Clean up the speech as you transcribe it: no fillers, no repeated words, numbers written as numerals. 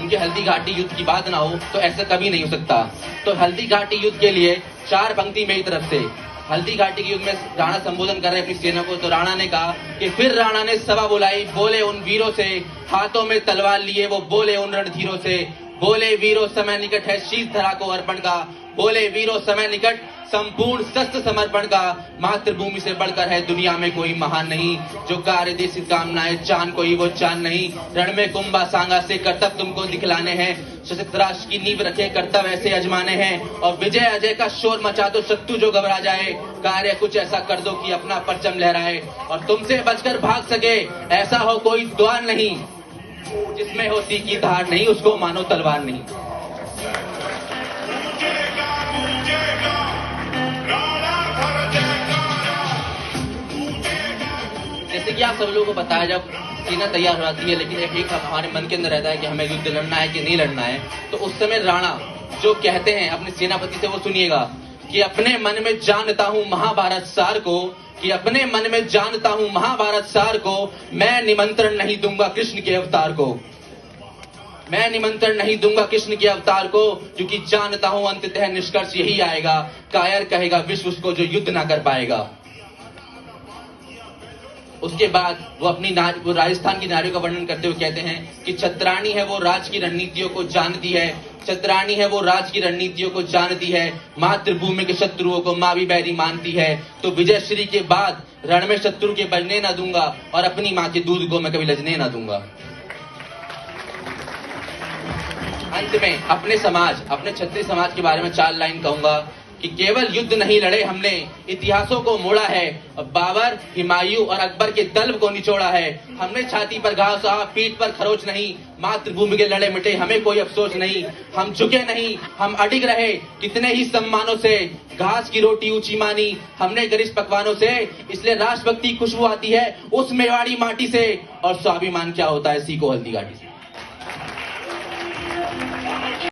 उनके हल्दी घाटी युद्ध की बात ना हो तो ऐसा कभी नहीं हो सकता। तो हल्दी घाटी युद्ध के लिए 4 पंक्ति मेरी तरफ से। हल्दी घाटी के युद्ध में राणा संबोधन कर रहे अपनी सेना को, तो राणा ने कहा कि फिर राणा ने सभा बुलाई, बोले उन वीरों से, हाथों में तलवार लिए वो बोले उन रणधीरों से, बोले वीरों समय निकट है शीश धरा को अर्पण का, बोले वीरों समय निकट संपूर्ण शस्त्र समर्पण का, मातृभूमि से बढ़कर है दुनिया में कोई महान नहीं, जो कार्य देश कामनाएं चांद कोई वो चांद नहीं, रण में कुंभा सांगा से कर्तव्य तुमको दिखलाने हैं, सशक्त राष्ट्र की नींव रखे कर्तव्य ऐसे अजमाने हैं, और विजय अजय का शोर मचा दो शत्रु जो घबरा जाए, कार्य कुछ ऐसा कर दो कि अपना परचम लहराए, और तुमसे बचकर भाग सके ऐसा हो कोई द्वार नहीं, जिसमें होती की धार नहीं उसको मानो तलवार नहीं। जैसे कि आप सब लोगों को पता है, जब सेना तैयार हो जाती है लेकिन एक हमारे मन के अंदर रहता है कि हमें युद्ध लड़ना है कि नहीं लड़ना है, तो उस समय राणा जो कहते हैं अपने सेनापति से वो सुनिएगा कि अपने मन में जानता हूं महाभारत सार को, कि अपने मन में जानता हूं महाभारत सार को, मैं निमंत्रण नहीं दूंगा कृष्ण के अवतार को, मैं निमंत्रण नहीं दूंगा कृष्ण के अवतार को, क्योंकि जानता हूं अंततः निष्कर्ष यही आएगा, कायर कहेगा विश्व उसको जो युद्ध ना कर पाएगा। उसके बाद वो वो राजस्थान की नारियों का वर्णन करते हुए कहते हैं कि छत्राणी है वो राज की रणनीतियों को जानती है, छत्राणी है वो राज की रणनीतियों को जानती है, मातृभूमि के शत्रुओं को माँ भी बैरी मानती है, तो विजय श्री के बाद रण में शत्रु के बजने ना दूंगा और अपनी माँ के दूध को मैं कभी लजने ना दूंगा। अंत में अपने समाज, अपने क्षत्रिय समाज के बारे में 4 लाइन कहूंगा कि केवल युद्ध नहीं लड़े हमने, इतिहासों को मोड़ा है, बाबर, हुमायूं और अकबर के दल्ब को निचोड़ा है, हमने छाती पर घाव सहा पीठ पर खरोच नहीं, मातृभूमि के लड़े मिटे हमें कोई अफसोस नहीं, हम झुके नहीं हम अडिग रहे कितने ही सम्मानों से, घास की रोटी ऊंची मानी हमने गरिष्ठ पकवानों से, इसलिए राष्ट्रभक्ति खुशबू आती है उस मेवाड़ी माटी से, और स्वाभिमान क्या होता है सीखो हल्दी घाटी से।